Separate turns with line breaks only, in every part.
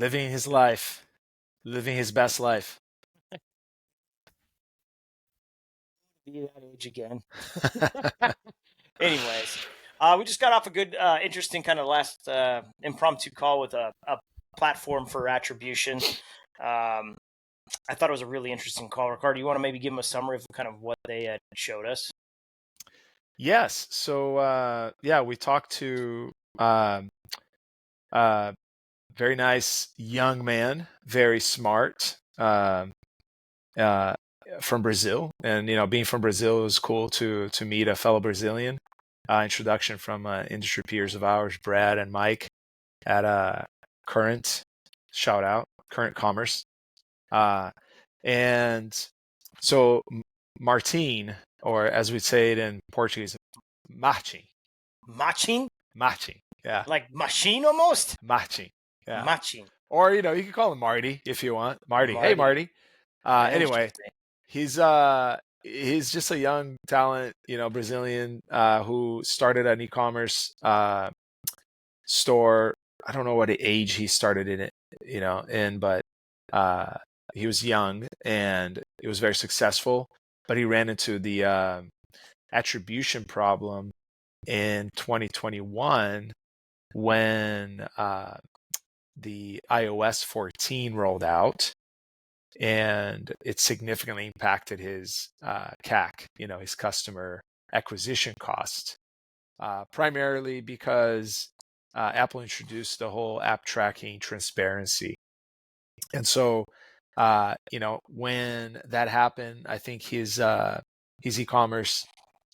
living his life, living his best life.
Be that age again. Anyways, we just got off a good, interesting kind of last impromptu call with a platform for attribution. I thought it was a really interesting call. Ricardo, you want to maybe give them a summary of kind of what they had showed us?
Yes. So yeah, we talked to uh, very nice young man, very smart, uh, from Brazil. And being from Brazil, it was cool to meet a fellow Brazilian. Introduction from industry peers of ours, Brad and Mike at Current. Shout out Current Commerce. And so Martin, or as we say it in Portuguese, Martin.
Matching?
Matching. Yeah.
Like machine almost?
Matching. Yeah.
Matching.
Or you can call him Marty if you want. Marty. Hey Marty. Anyway, he's just a young talent, Brazilian who started an e-commerce store. I don't know what age he started in it, but he was young and it was very successful, but he ran into the attribution problem in 2021 when the iOS 14 rolled out, and it significantly impacted his CAC, his customer acquisition cost, primarily because Apple introduced the whole app tracking transparency. And so, when that happened, I think his e-commerce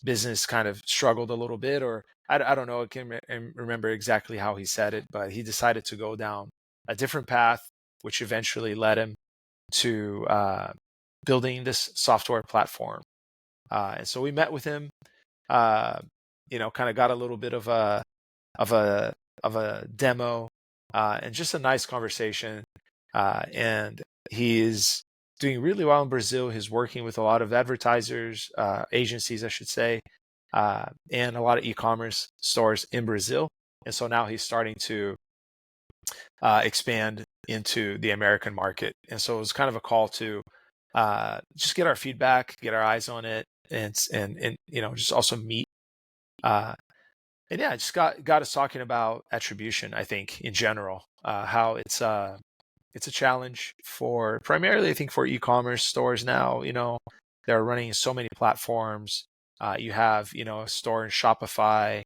business kind of struggled a little bit, or I don't know, I can't remember exactly how he said it, but he decided to go down a different path, which eventually led him to building this software platform. And so we met with him, kind of got a little bit of a demo, and just a nice conversation. And he is doing really well in Brazil. He's working with a lot of advertisers, agencies, I should say, and a lot of e-commerce stores in Brazil. And so now he's starting to expand into the American market. And so it was kind of a call to just get our feedback, get our eyes on it, and just also meet. And yeah, it just got us talking about attribution, I think, in general, how it's a challenge for primarily, I think, for e-commerce stores now. They're running so many platforms. You have, a store in Shopify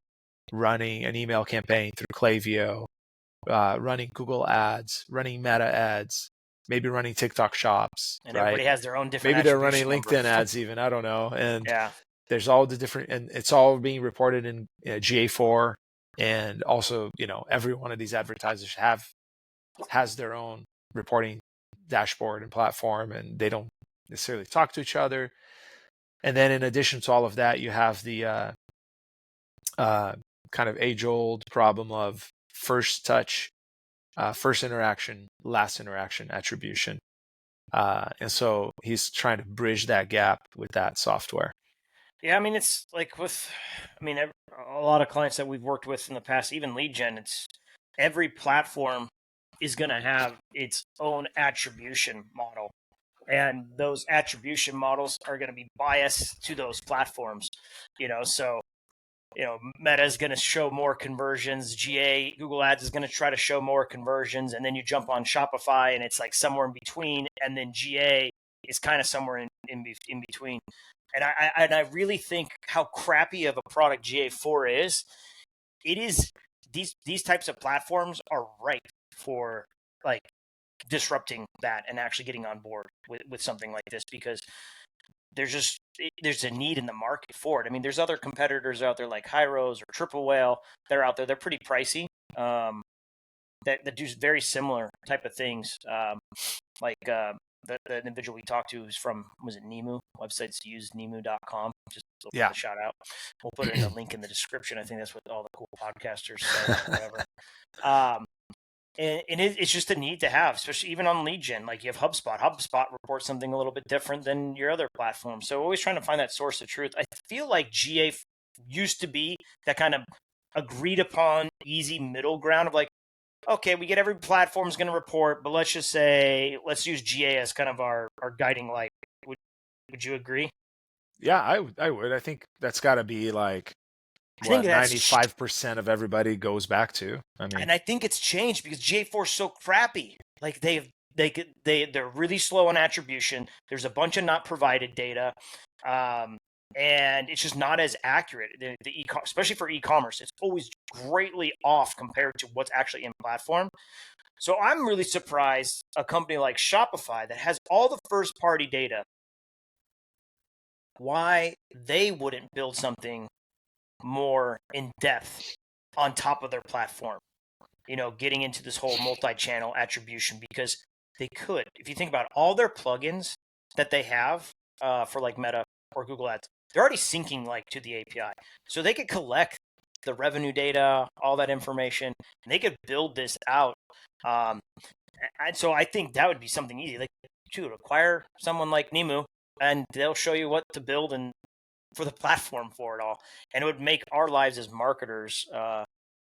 running an email campaign through Klaviyo, running Google ads, running Meta ads, maybe running TikTok shops,
and
right?
Everybody has their own different.
Maybe they're running LinkedIn ads even. I don't know. And
yeah,
there's all the different, and it's all being reported in GA4, and also, every one of these advertisers has their own reporting dashboard and platform, and they don't necessarily talk to each other. And then in addition to all of that, you have the kind of age-old problem of first touch, first interaction, last interaction attribution. And so he's trying to bridge that gap with that software.
Yeah, I mean, it's like a lot of clients that we've worked with in the past, even lead gen, it's every platform is going to have its own attribution model. And those attribution models are going to be biased to those platforms, so, Meta is going to show more conversions. Google Ads is going to try to show more conversions. And then you jump on Shopify and it's like somewhere in between. And then GA is kind of somewhere in between. And I really think how crappy of a product GA4 is. It is, these types of platforms are ripe for like disrupting that and actually getting on board with something like this, because there's a need in the market for it. I mean, there's other competitors out there like Hyros or Triple Whale. They're out there. They're pretty pricey. That do very similar type of things. Like the individual we talked to who's from, was it Nemu? Websites to use, nemu.com. Just a shout out. We'll put it in the link in the description. I think that's what all the cool podcasters say, whatever. And it's just a need to have, especially even on lead gen. Like you have HubSpot. HubSpot reports something a little bit different than your other platforms. So always trying to find that source of truth. I feel like GA used to be that kind of agreed upon easy middle ground of like, okay, we get every platform's going to report, but let's just say, let's use GA as kind of our guiding light. Would you agree?
Yeah, I would. I think that's got to be like
I think
what
that's
95% of everybody goes back to. I mean,
and I think it's changed because GA4 is so crappy. Like they're really slow on attribution. There's a bunch of not provided data, and it's just not as accurate. Especially for e-commerce, it's always greatly off compared to what's actually in platform. So I'm really surprised a company like Shopify that has all the first party data, why they wouldn't build something more in depth on top of their platform. Getting into this whole multi-channel attribution, because they could. If you think about all their plugins that they have for like Meta or Google Ads, they're already syncing like to the API. So they could collect the revenue data, all that information, and they could build this out. And so I think that would be something easy. Like, dude, acquire someone like Nemu, and they'll show you what to build and for the platform for it all. And it would make our lives as marketers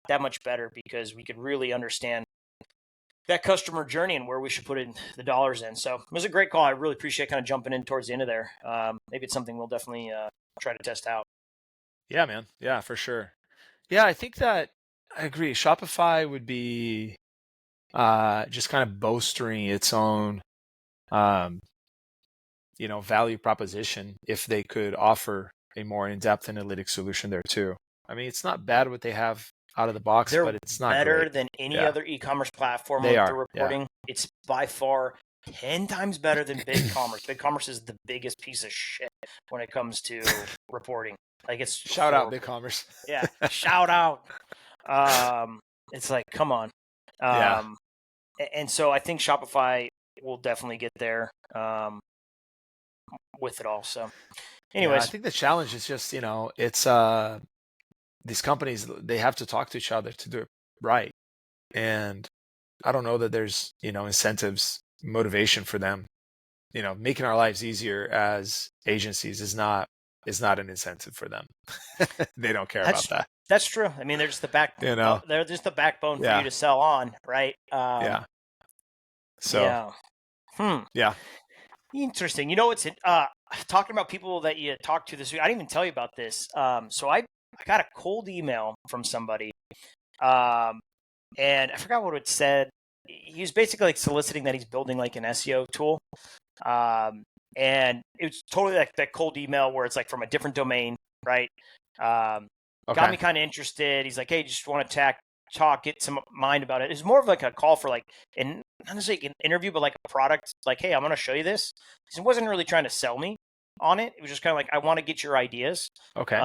that much better, because we could really understand that customer journey and where we should put in the dollars in. So it was a great call. I really appreciate kind of jumping in towards the end of there. Maybe it's something we'll definitely try to test out.
yeah, man. Yeah, for sure. Yeah, I think that I agree. Shopify would be just kind of bolstering its own, um, value proposition if they could offer a more in-depth analytics solution there too. I mean, it's not bad what they have out of the box,
They're
but it's not
better
great.
than any
Yeah,
other e-commerce platform
they
with the
are. Yeah.
reporting. It's by far 10 times better than BigCommerce. BigCommerce is the biggest piece of shit when it comes to reporting. Like, it's
Shout out
horrible.
BigCommerce.
Yeah, shout out. It's like, come on.
Yeah.
And so I think Shopify will definitely get there with it all. So,
Yeah, I
anyways,
think the challenge is just, it's these companies, they have to talk to each other to do it right. And I don't know that there's, incentives, motivation for them. Making our lives easier as agencies is not an incentive for them. They don't care about that.
that's true. I mean, they're just the backbone for you
Yeah.
to sell on, right?
Yeah. So,
Yeah.
yeah.
Interesting. It's talking about people that you talked to this week. I didn't even tell you about this. So I got a cold email from somebody, and I forgot what it said. He was basically like soliciting that he's building like an SEO tool. And it was totally like that cold email where it's like from a different domain, right? Got me kind of interested. He's like, hey, just want to talk, get some mind about it. It's more of like a call for like, and not necessarily an interview, but like a product. Like, hey, I'm going to show you this. He wasn't really trying to sell me on it. It was just kind of like, I want to get your ideas.
Okay.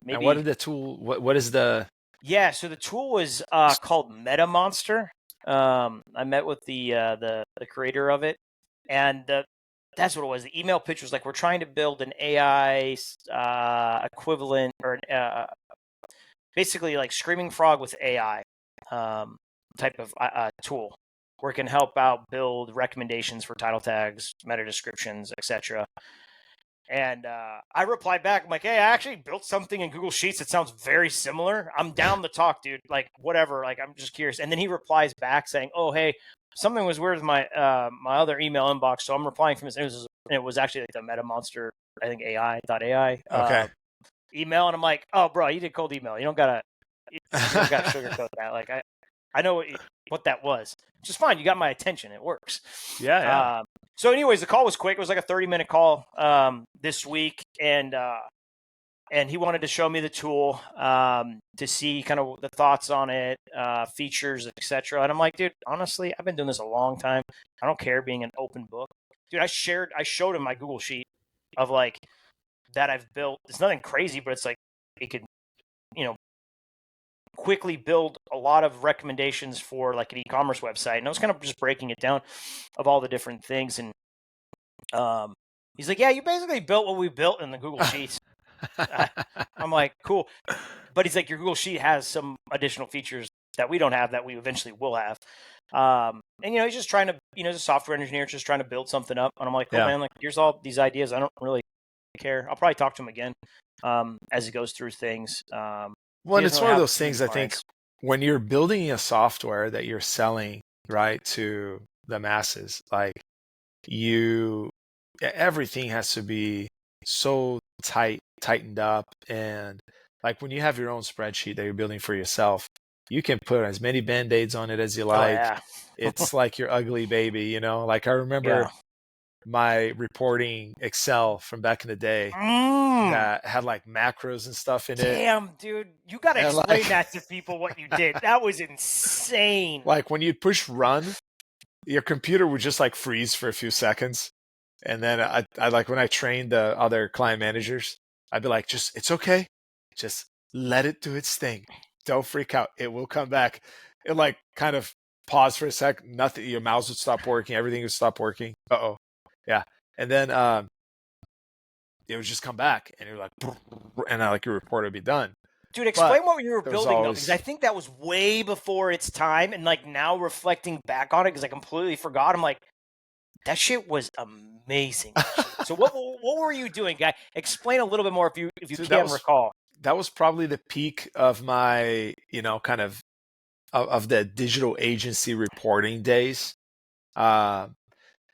Maybe.
And what is the tool? What is the?
Yeah. So the tool was called Meta Monster. I met with the creator of it, and that's what it was. The email pitch was like, we're trying to build an AI equivalent, or basically like Screaming Frog with AI type of tool where it can help out build recommendations for title tags, meta descriptions, etc. And I replied back, I'm like, hey, I actually built something in Google Sheets that sounds very similar. I'm down to talk, dude. Like, whatever. Like, I'm just curious. And then he replies back saying, oh, hey, something was weird with my my other email inbox, so I'm replying from this. It was actually like the Meta Monster, I think AI
Okay.
email, and I'm like, oh, bro, you did cold email. You don't gotta sugarcoat that. Like, I know what that was, which is fine. You got my attention. It works.
Yeah.
So, anyways, the call was quick. It was like a 30-minute call this week, and he wanted to show me the tool to see kind of the thoughts on it, features, etc. And I'm like, dude, honestly, I've been doing this a long time. I don't care being an open book. Dude, I showed him my Google Sheet of like that I've built. It's nothing crazy, but it's like it could, quickly build a lot of recommendations for like an e-commerce website. And I was kind of just breaking it down of all the different things. And he's like, yeah, you basically built what we built in the Google Sheets. I'm like, cool. But he's like, your Google Sheet has some additional features that we don't have that we eventually will have. And, he's just trying to, as a software engineer, just trying to build something up. And I'm like, cool, man, like, here's all these ideas. I don't really care. I'll probably talk to him again as he goes through things.
Well, it's one of those things, I think, when you're building a software that you're selling, right, to the masses, like everything has to be so tightened up. And like when you have your own spreadsheet that you're building for yourself, you can put as many band-aids on it as you
Oh
like.
yeah.
It's like your ugly baby, like I remember
Yeah.
my reporting Excel from back in the day
Mm.
that had like macros and stuff in it.
Damn, dude. You got to
And
explain
like
that to people what you did. That was insane.
like when you push run, your computer would just like freeze for a few seconds. And then I like when I trained the other client managers, I'd be like, just, it's okay. Just let it do its thing. Don't freak out. It will come back. It like kind of pause for a sec. Nothing, your mouse would stop working. Everything would stop working. Uh-oh. Yeah. And then it would just come back and you're like, and like your report would be done.
Dude,
But
explain what you were
there was
building though, because I
always,
think that was way before its time. And like now reflecting back on it, because I completely forgot. I'm like, that shit was amazing. Actually. So what were you doing, guy? Explain a little bit more if you
dude,
can recall.
that was probably the peak of my, kind of the digital agency reporting days. Uh,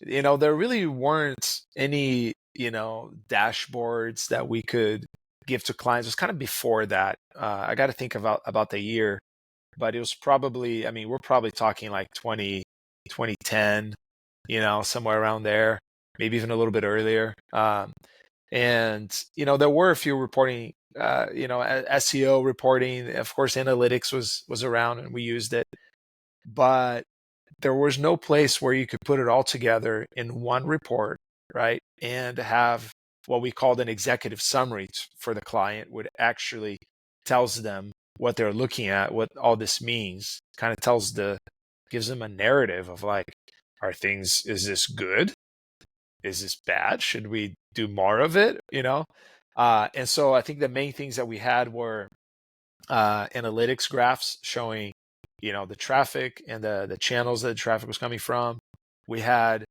there really weren't any, dashboards that we could give to clients. It was kind of before that. I got to think about the year, but it was probably, I mean, we're probably talking like 2010, somewhere around there, maybe even a little bit earlier. And, there were a few reporting, SEO reporting. Of course, analytics was around and we used it, but there was no place where you could put it all together in one report, right? And have what we called an executive summary for the client, would actually tells them what they're looking at, what all this means, kind of gives them a narrative of like, is this good? Is this bad? Should we do more of it? And so I think the main things that we had were analytics graphs showing, the traffic and the channels that the traffic was coming from. We had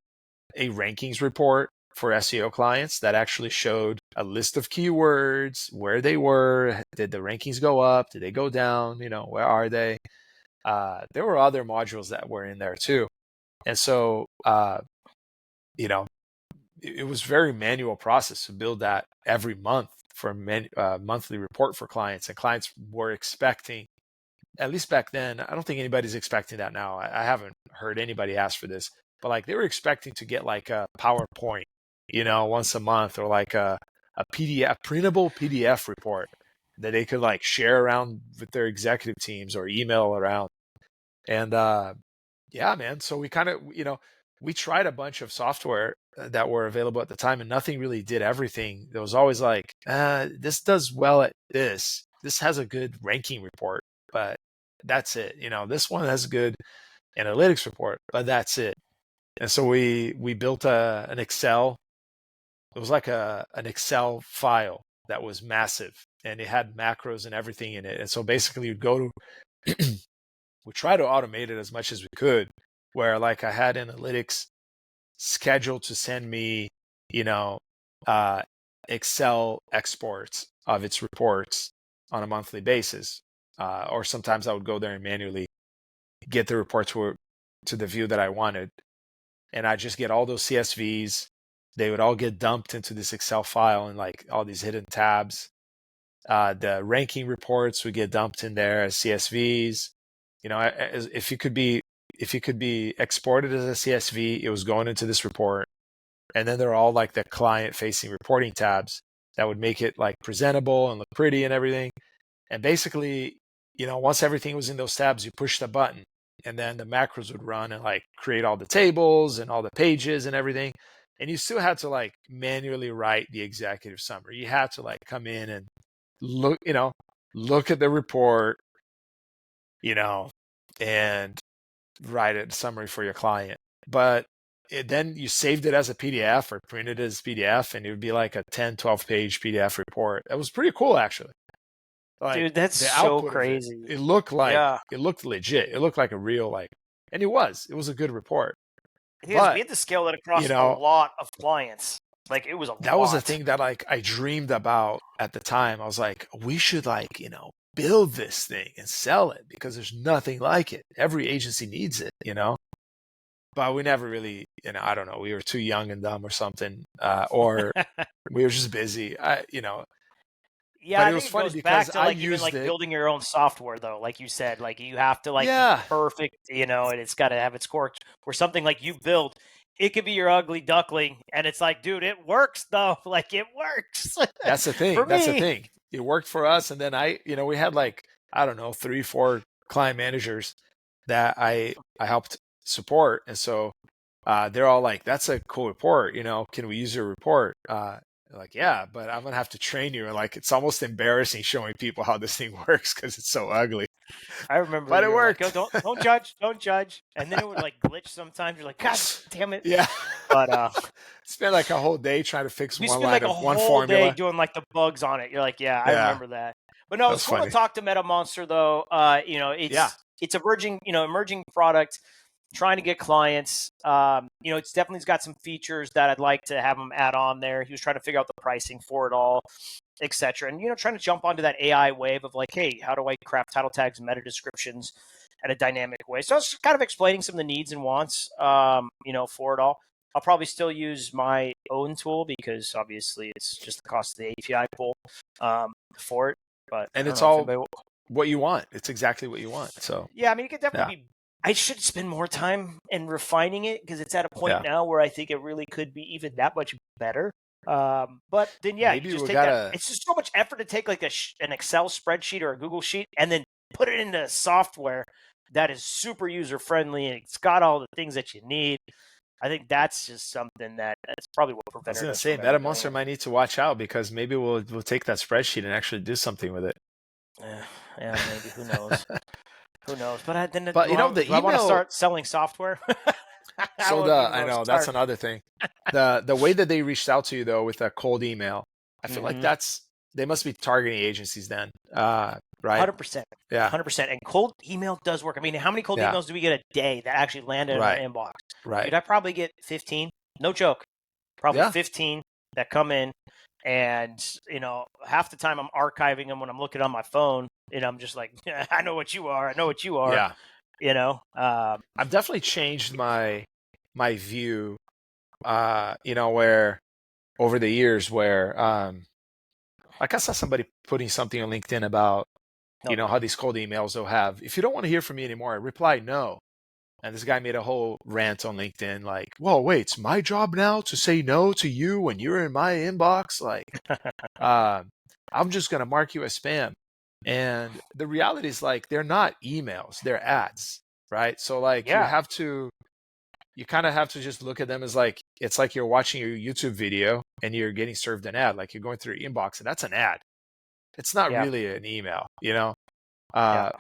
a rankings report for SEO clients that actually showed a list of keywords, where they were, did the rankings go up, did they go down, where are they? There were other modules that were in there too. And so, it was very manual process to build that every month for a monthly report for clients. And clients were expecting, at least back then, I don't think anybody's expecting that now. I haven't heard anybody ask for this, but like they were expecting to get like a PowerPoint, once a month, or like a PDF, printable PDF report that they could like share around with their executive teams or email around. And yeah, man. So we kind of, we tried a bunch of software that were available at the time, and nothing really did everything. There was always like, this does well at this. This has a good ranking report, but that's it. This one has a good analytics report, but that's it. And so we built an Excel. It was like an Excel file that was massive, and it had macros and everything in it. And so basically, you'd go to we try to automate it as much as we could, where like I had analytics scheduled to send me, you know, uh, Excel exports of its reports on a monthly basis. Or sometimes I would go there and manually get the report to the view that I wanted. And I just get all those CSVs. They would all get dumped into this Excel file and like all these hidden tabs. The ranking reports would get dumped in there as CSVs. If you could be exported as a CSV, it was going into this report. And then there are all like the client facing reporting tabs that would make it like presentable and look pretty and everything. And basically, once everything was in those tabs, you push the button and then the macros would run and like create all the tables and all the pages and everything. And you still had to like manually write the executive summary. You had to like come in and look at the report, and write a summary for your client. But then you saved it as a PDF or printed it as PDF, and it would be like a 10, 12 page PDF report. That was pretty cool, actually. Like
Dude, that's
the
so
output of it,
crazy.
it looked like,
Yeah.
it looked legit. It looked like a real, like, and it was a good report.
We
But,
had to scale that across a lot of clients. Like it was a
that was the
lot.
thing that like I dreamed about at the time. I was like, we should like, build this thing and sell it because there's nothing like it. Every agency needs it, but we never really, I don't know, we were too young and dumb or something, or we were just busy,
Yeah,
but
I
it
think
was
it
funny
goes back
because
to
I
like even
used
like
it.
building your own software though, like you said, like you have to like be
Yeah,
perfect, and it's got to have its quirks. Or something like you build, it could be your ugly duckling, and it's like, dude, it works though, like it works
that's the
for
thing. That's the
me.
thing. It worked for us. And then we had like, I don't know, 3, 4 client managers that I helped support. And so they're all like, that's a cool report. Can we use your report? Like, yeah, but I'm going to have to train you. And like, it's almost embarrassing showing people how this thing works because it's so ugly,
I remember
but it
you were like, "Oh,
worked.
don't judge, don't judge," and then it would like glitch sometimes. You're like, "God damn it!"
Yeah.
But
Spent like a whole day trying to fix
we
one
spend
line
like a
of one
whole day
formula.
doing like the bugs on it. You're like, "Yeah, I
Yeah,
remember that." But no,
that
it's
was
cool to
funny.
talk to Meta Monster though.
Yeah.
It's emerging product. Trying to get clients. It's definitely got some features that I'd like to have him add on there. He was trying to figure out the pricing for it all, etc. And trying to jump onto that AI wave of like, hey, how do I craft title tags, meta descriptions at a dynamic way? So I was kind of explaining some of the needs and wants, for it all. I'll probably still use my own tool because obviously it's just the cost of the API pool for it. But I
And
don't
it's
know if
all
anybody.
what you want. It's exactly what you want. So,
Yeah, I mean, it could
yeah.
definitely be. I should spend more time in refining it because it's at a point
Yeah.
now where I think it really could be even that much better. But then, yeah, you
Maybe
just
we
take that.
gotta.
It's just so much effort to take like an Excel spreadsheet or a Google sheet and then put it into software that is super user friendly and it's got all the things that you need. I think that's just something that's probably what
I was
prevented
gonna
us
say
from ever
Meta
doing
Monster
it.
might need to watch out because maybe we'll take that spreadsheet and actually do something with it.
Yeah, maybe. Who knows? Who knows? But then
But
do
the
I want to
email.
start selling software? I
So
wouldn't even
I
know where to
know that's
start.
another thing. The way that they reached out to you though with a cold email, I feel like
Mm-hmm.
they must be targeting agencies then, right?
100%.
Yeah.
100%. And cold email does work. I mean, how many cold
Yeah.
emails do we get a day that actually land in our
Right.
inbox?
Right.
Dude, I probably get 15. No joke. Probably
Yeah.
15 that come in. And, half the time I'm archiving them when I'm looking on my phone. And I'm just like, I know what you are. I know what you are.
Yeah. I've definitely changed my view. Where over the years where like I saw somebody putting something on LinkedIn about how these cold emails they'll have. If you don't want to hear from me anymore, reply no. And this guy made a whole rant on LinkedIn like, "Whoa, wait, it's my job now to say no to you when you're in my inbox? Like, uh, I'm just gonna mark you as spam." And the reality is like they're not emails, they're ads, right? So like
yeah.
you kind of have to just look at them as like it's like you're watching your YouTube video and you're getting served an ad, like you're going through your inbox and that's an ad. It's not
Yeah.
really an email.
Yeah.
Uh,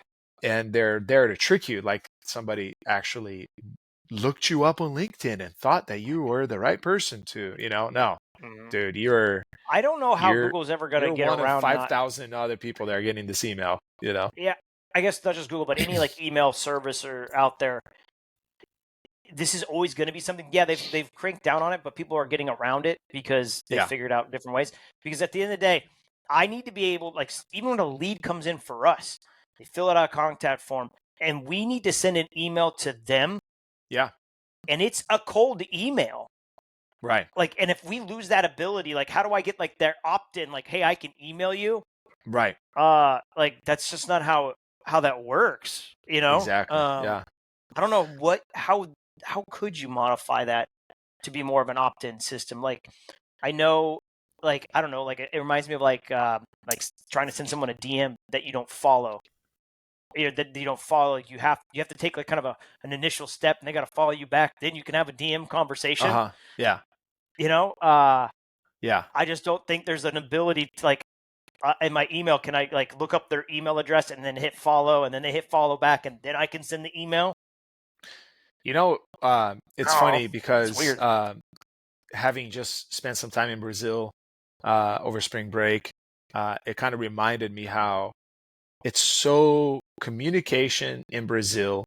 and they're there to trick you, like somebody actually looked you up on LinkedIn and thought that you were the right person to, no,
Mm-hmm.
dude,
I don't know how
you're
Google's ever going to
you're
get
one of
around
5,000 other people that are getting this email.
Yeah. I guess not just Google, but any like email service or out there. This is always going to be something. Yeah, they've cranked down on it, but people are getting around it because they
Yeah.
figured out different ways. Because at the end of the day, I need to be able, like, even when a lead comes in for us, they fill out a contact form, and we need to send an email to them.
Yeah.
And it's a cold email.
Right.
Like, and if we lose that ability, like, how do I get like their opt-in? Like, hey, I can email you.
Right.
Like that's just not how that works.
Exactly. Yeah.
I don't know how could you modify that to be more of an opt-in system? Like, I know, like, I don't know, like it reminds me of like trying to send someone a DM that you don't follow. That you don't follow, like you have to take like kind of an initial step, and they got to follow you back. Then you can have a DM conversation.
Yeah.
Yeah.
Yeah.
I just don't think there's an ability to like in my email. Can I like look up their email address and then hit follow, and then they hit follow back, and then I can send the email?
It's funny because
it's weird.
Having just spent some time in Brazil over spring break, it kind of reminded me how it's so communication in Brazil.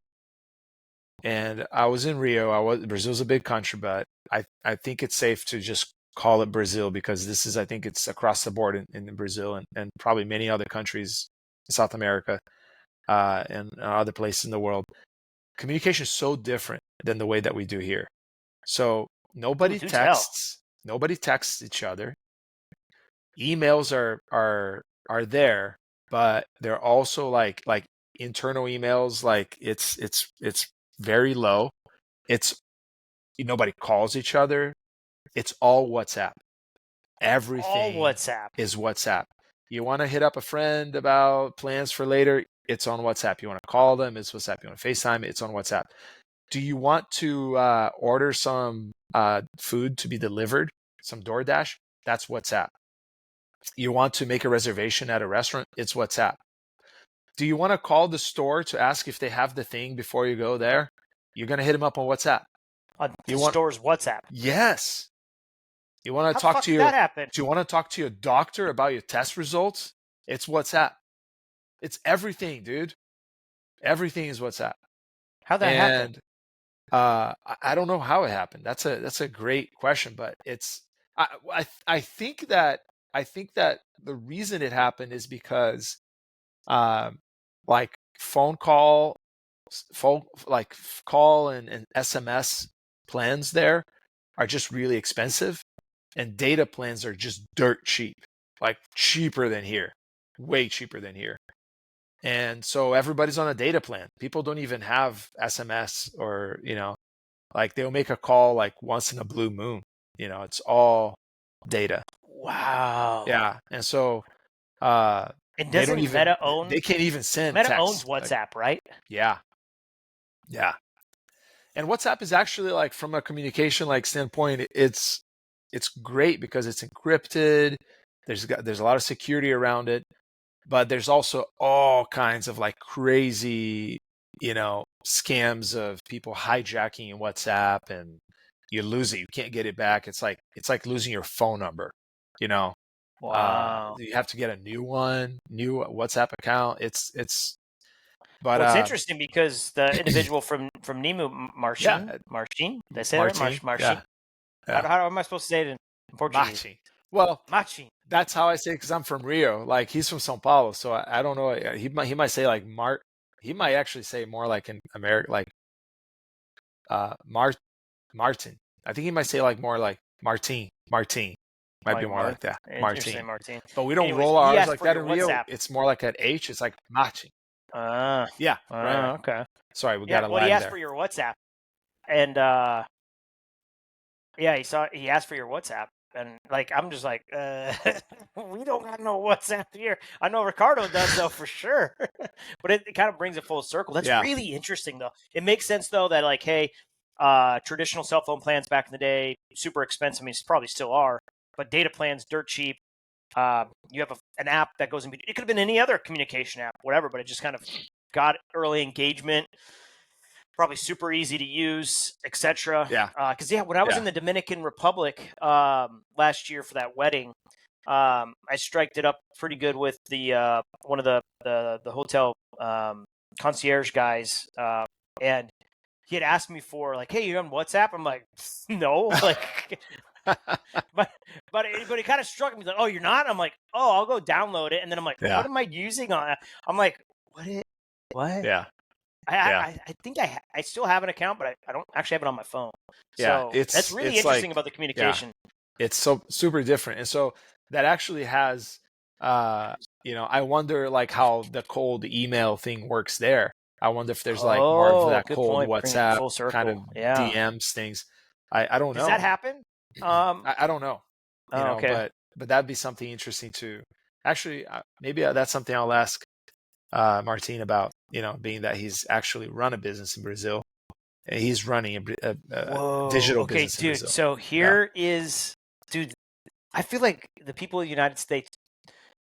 And I was in Rio. Brazil's a big country, but I think it's safe to just call it Brazil because I think it's across the board in Brazil and probably many other countries, South America, and other places in the world, communication is so different than the way that we do here. So nobody
do tell.
texts each other. Emails are there, but they're also like internal emails. Like it's very low. It's nobody calls each other. It's all WhatsApp.
All
Everything
WhatsApp.
is WhatsApp. You want to hit up a friend about plans for later, it's on WhatsApp. You want to call them, it's WhatsApp. You want to FaceTime, it's on WhatsApp. Do you want to order some food to be delivered, some DoorDash? That's WhatsApp. You want to make a reservation at a restaurant? It's WhatsApp. Do you want to call the store to ask if they have the thing before you go there? You're going to hit them up on WhatsApp.
On the store's WhatsApp.
Yes. You want to
How
talk to
did that happen?
Do you want to talk to your doctor about your test results? It's WhatsApp. It's everything, dude. Everything is WhatsApp.
How'd that happen?
I don't know how it happened. That's a great question, but it's I think that the reason it happened is because like phone call and SMS plans there are just really expensive, and data plans are just dirt cheap, like cheaper than here, way cheaper than here. And so everybody's on a data plan. People don't even have SMS, or, like they'll make a call like once in a blue moon. It's all data.
Wow.
Yeah. And so
and doesn't Meta own?
They can't even send
Meta
text.
owns WhatsApp, right?
Yeah. Yeah. And WhatsApp is actually, like, from a communication standpoint, it's great because it's encrypted. There's a lot of security around it, but there's also all kinds of like crazy, scams of people hijacking WhatsApp, and you lose it. You can't get it back. It's like losing your phone number,
Wow.
You have to get a new WhatsApp account. It's
interesting because the individual from Nemu, Marcin, they say that? Marcin.
Yeah.
How am I supposed to say it in Portuguese?
Marcin. Well,
Marcin.
That's how I say it because I'm from Rio. Like, he's from São Paulo, so I don't know. He might say like He might actually say more like in America, like Martin. I think he might say like more like Martin. Might be more like that. Martin. But we don't roll our R's like that in Rio. WhatsApp. It's more like an H. It's like Martin. Yeah. Right.
Okay.
Sorry, we got a line
he asked
there.
for your WhatsApp, and he asked for your WhatsApp. And like, I'm just like, we don't got no WhatsApp here. I know Ricardo does though, for sure. But it kind of brings it full circle. That's really interesting though. It makes sense though that, like, hey, traditional cell phone plans back in the day, super expensive. I mean, probably still are, but data plans, dirt cheap. You have an app that goes in. It could have been any other communication app, whatever, but it just kind of got early engagement. Probably super easy to use, etc.
Yeah.
Because when I was in the Dominican Republic last year for that wedding, I striked it up pretty good with the one of the hotel concierge guys, and he had asked me for, like, hey, you're on WhatsApp? I'm like, no, like, but it kind of struck me like, oh, you're not? I'm like, oh, I'll go download it, and then I'm like, what am I using on? I'm like, what?
Yeah.
I think I still have an account, but I don't actually have it on my phone.
Yeah,
so that's really interesting about the communication.
Yeah. It's so super different, and so that actually has, I wonder like how the cold email thing works there. I wonder if there's like more of that cold WhatsApp kind of DMs things. I don't know.
Does that happen?
I don't know.
Okay.
But that'd be something interesting to actually. Maybe that's something I'll ask Martin about. Being that he's actually run a business in Brazil, and he's running a digital business in Brazil.
So here is, dude, I feel like the people of the United States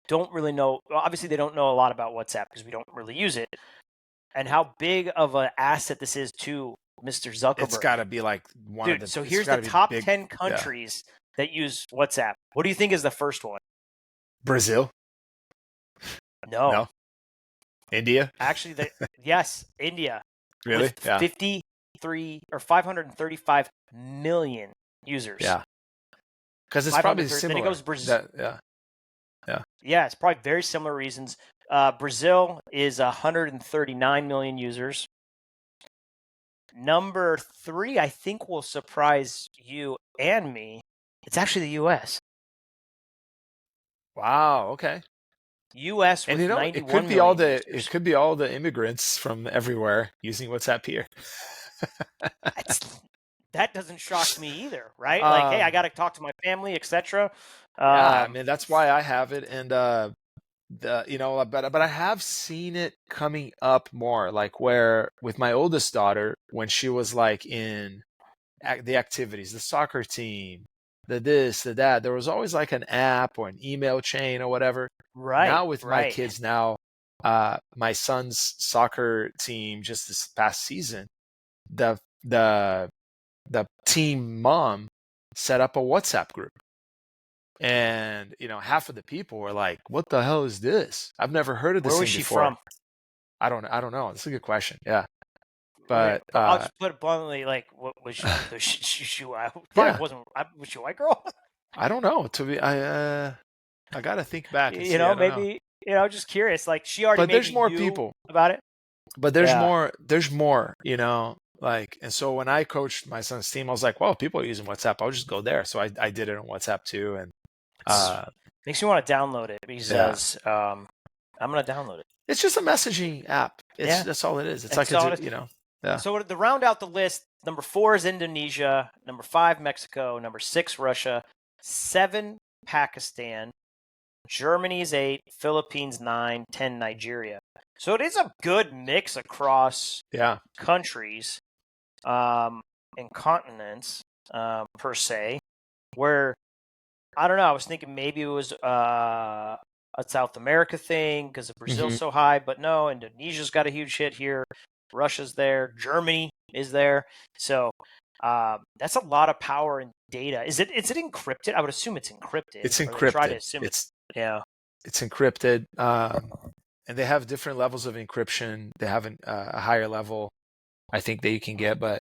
don't really know. Well, obviously, they don't know a lot about WhatsApp because we don't really use it, and how big of an asset this is to Mr. Zuckerberg.
It's got to be like one of the.
So here's the top 10 countries that use WhatsApp. What do you think is the first one?
Brazil.
No.
India?
Actually, yes, India.
Really?
With 53 or 535 million users.
Yeah. Because it's probably similar.
Then it goes Brazil.
Yeah.
Yeah, it's probably very similar reasons. Brazil is 139 million users. Number 3, I think, will surprise you and me. It's actually the U.S.
Wow. Okay.
U.S.
And
with
it could
91
be all
million
the
users.
immigrants from everywhere using WhatsApp here.
That doesn't shock me either, right? Like, hey, I
um,
got to talk to my family, etc.
yeah, I mean that's why I have it, and but I have seen it coming up more, like where with my oldest daughter when she was like in the activities, the soccer team, the this, the that. There was always like an app or an email chain or whatever.
Right,
Now with my
right.
kids now, my son's soccer team just this past season, the the the team mom set up a WhatsApp group. And half of the people were like, "What the hell is this? I've never heard of
Where
this
was
thing
she
before."
from?
I don't know. That's a good question. Yeah.
Like,
But
I'll just put it bluntly. Like, what was she probably
yeah,
wasn't. Was she a white girl?
I don't know. I got to think back and
You
see.
know,
I don't know.
maybe. Just curious. Like, she already
But there's
maybe
more
knew
people.
about it.
But
Yeah,
there's more, like, and so when I coached my son's team, I was like, well, people are using WhatsApp. I'll just go there. So I did it on WhatsApp too. And
it's makes me want to download it
yeah,
because I'm gonna download it.
it's just a messaging app.
Yeah,
That's all it is. It's like
that's all it is.
yeah.
So to round out the list, number 4 is Indonesia, number 5 Mexico, number 6 Russia, 7 Pakistan, Germany is 8, Philippines 9, 10 Nigeria. So it is a good mix across
Yeah.
countries and continents per se. Where I don't know, I was thinking maybe it was a South America thing because of Brazil's
Hmm.
so high, but no, Indonesia's got a huge hit here. Russia's there, Germany is there. So that's a lot of power and data. Is it encrypted? I would assume it's encrypted,
It's
or they try to
encrypted.
assume yeah.
It's encrypted. And they have different levels of encryption. They have a higher level, I think, that you can get. But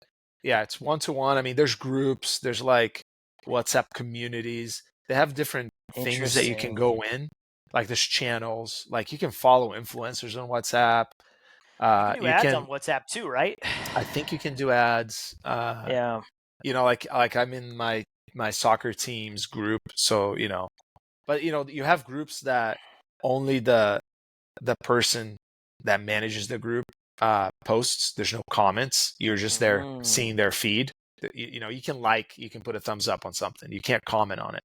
yeah, it's one to one. I mean, there's groups, there's like WhatsApp communities. They have different things that you can
Interesting.
go in. Like there's channels, like you can follow influencers on WhatsApp.
You can do
You
ads on
can,
WhatsApp too, right?
I think you can do ads.
Yeah.
Like I'm in my soccer team's group, so but you have groups that only the person that manages the group posts. There's no comments. You're just there
Mm.
seeing their feed. You can you can put a thumbs up on something. You can't comment on it.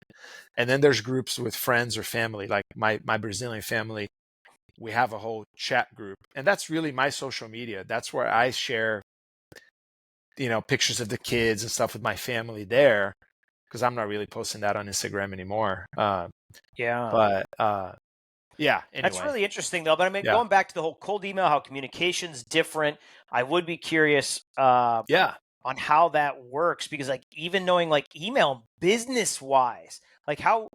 And then there's groups with friends or family, like my Brazilian family. We have a whole chat group, and that's really my social media. That's where I share, pictures of the kids and stuff with my family there, because I'm not really posting that on Instagram anymore.
Yeah.
But yeah.
That's
Anyway,
really interesting, though. But I mean,
yeah,
going back to the whole cold email, how communication's different, I would be curious
yeah.
on how that works because, like, even knowing like email business wise, like how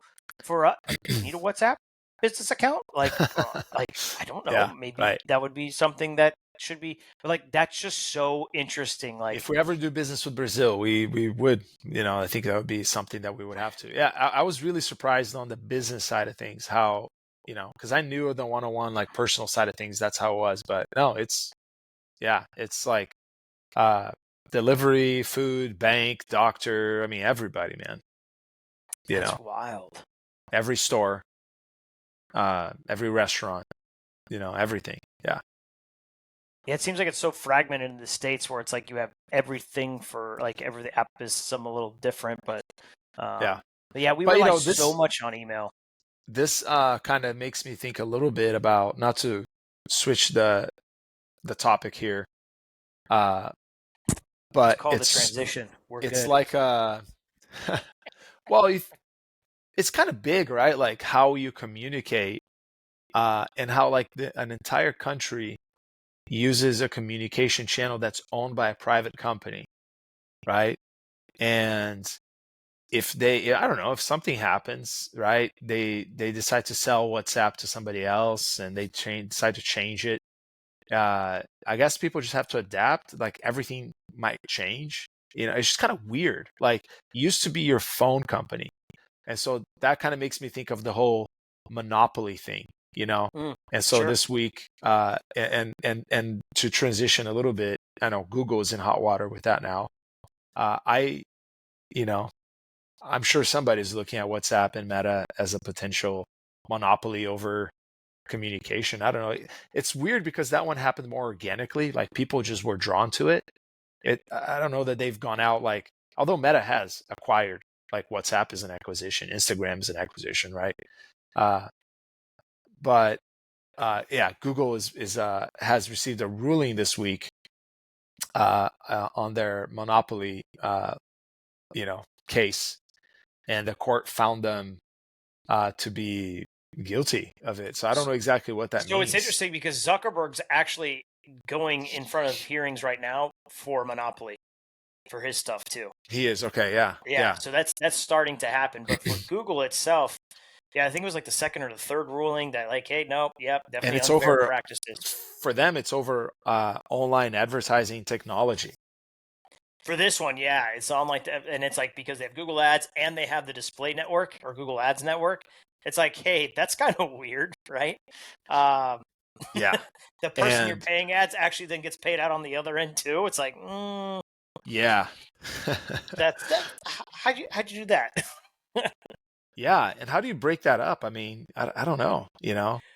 for do you need a WhatsApp business account? Like I don't know.
Yeah,
Maybe
right.
that would be something that should be. But like that's just so interesting. Like,
If we ever do business with Brazil, we would, I think that would be something that we would have to. Yeah, I was really surprised on the business side of things, how, because I knew the one-on-one, like personal side of things, that's how it was. But no, it's like uh delivery, food, bank, doctor, I mean, everybody, man. You
that's
know,
wild.
every store, every restaurant, everything. Yeah.
Yeah, it seems like it's so fragmented in the States where it's like you have everything for like every app is some a little different,
Yeah.
but yeah, we
But
rely so
this
much on email.
kind of makes me think a little bit about, not to switch the topic here, uh,
It's
but
called the transition. We're
it's
good.
like well, it's kind of big, right? Like how you communicate, and how like an entire country uses a communication channel that's owned by a private company, right? And if they, I don't know, if something happens, right? They decide to sell WhatsApp to somebody else, and they decide to change it. I guess people just have to adapt. Like everything might change. It's just kind of weird. Like it used to be your phone company, and so that kind of makes me think of the whole monopoly thing. And so
Sure.
this week, and to transition a little bit, I know Google is in hot water with that now. I, you know, I'm sure somebody's looking at WhatsApp and Meta as a potential monopoly over communication. I don't know. It's weird because that one happened more organically. Like people just were drawn to it. I don't know that they've gone out like, although Meta has acquired, like WhatsApp is an acquisition, Instagram is an acquisition, right? Uh, but yeah, Google is has received a ruling this week on their monopoly, case, and the court found them to be guilty of it. So I don't know exactly what that
So it's
means.
interesting because Zuckerberg's actually going in front of hearings right now for monopoly for his stuff too.
He is okay. Yeah,
Yeah,
yeah.
so that's starting to happen. But for Google itself, yeah, I think it was like the second or the third ruling that like, hey, nope, yep,
And
definitely
it's
unfair
over
practices.
for them. It's over online advertising technology.
For this one, yeah, it's on like, and it's like because they have Google Ads and they have the display network or Google Ads network. It's like, hey, that's kind of weird, right? Um,
Yeah,
the person you're
and
paying ads actually then gets paid out on the other end too. It's like,
yeah,
that. How'd you do that?
yeah. And how do you break that up? I mean, I don't know.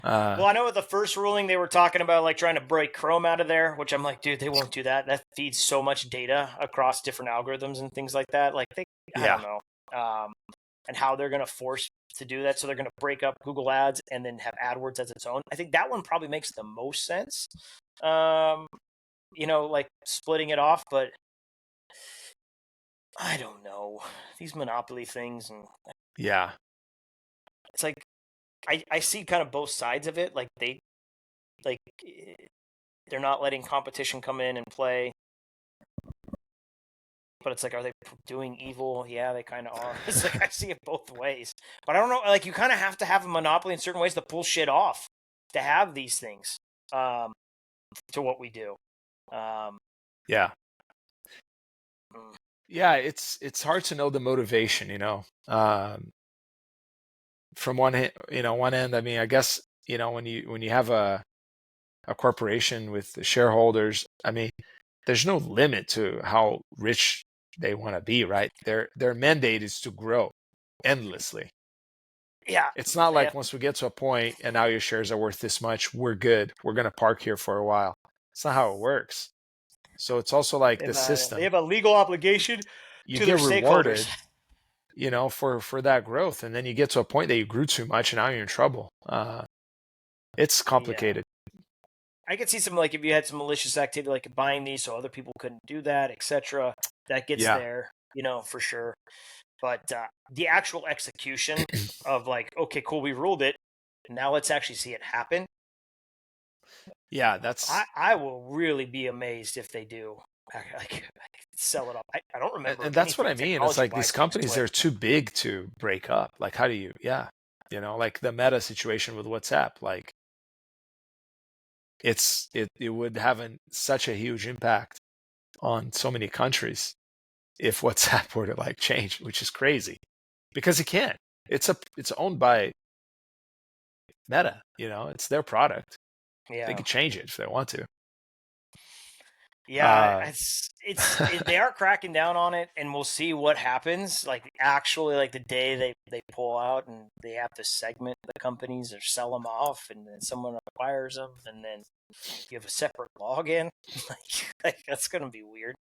Well, I know with the first ruling they were talking about like trying to break Chrome out of there, which I'm like, dude, they won't do that. That feeds so much data across different algorithms and things like that. Like I
Yeah,
don't know, and how they're going to force to do that. So they're going to break up Google Ads and then have AdWords as its own. I think that one probably makes the most sense. Um, like splitting it off, but I don't know these monopoly things, and
yeah,
it's like I see kind of both sides of it. Like like they're not letting competition come in and play, but it's like, are they doing evil? Yeah, they kind of are. It's like I see it both ways, but I don't know. Like you kind of have to have a monopoly in certain ways to pull shit off to have these things. To what we do. Um,
yeah,
mm,
yeah. It's hard to know the motivation. From one end. I mean, I guess when you have a corporation with the shareholders, I mean, there's no limit to how rich they want to be, right? Their mandate is to grow endlessly.
yeah,
It's not
yeah.
like once we get to a point and now your shares are worth this much, we're good. We're going to park here for a while. It's not how it works. So it's also like the
They
system.
have a legal obligation
You
to their
get
stakeholders.
rewarded, for that growth, and then you get to a point that you grew too much, and now you're in trouble. It's
Yeah,
complicated.
I could see some like if you had some malicious activity, like buying these so other people couldn't do that, etc. That gets
Yeah,
there, for sure. But the actual execution of like, okay, cool, we ruled it. Now let's actually see it happen.
yeah.
I will really be amazed if they do like sell it off. I don't remember
And that's what
anything
I mean. It's
technology
like these
wise being
companies,
split.
they're too big to break up. Like, how do you? Yeah, like the Meta situation with WhatsApp. Like, it would have such a huge impact on so many countries if WhatsApp were to like change, which is crazy because it can't. It's owned by Meta. It's their product. They
Yeah.
could change it if they want to.
Yeah,
Uh,
they are cracking down on it, and we'll see what happens. Like actually, like the day they pull out and they have to segment the companies or sell them off, and then someone acquires them, and then you have a separate login. like that's gonna be weird.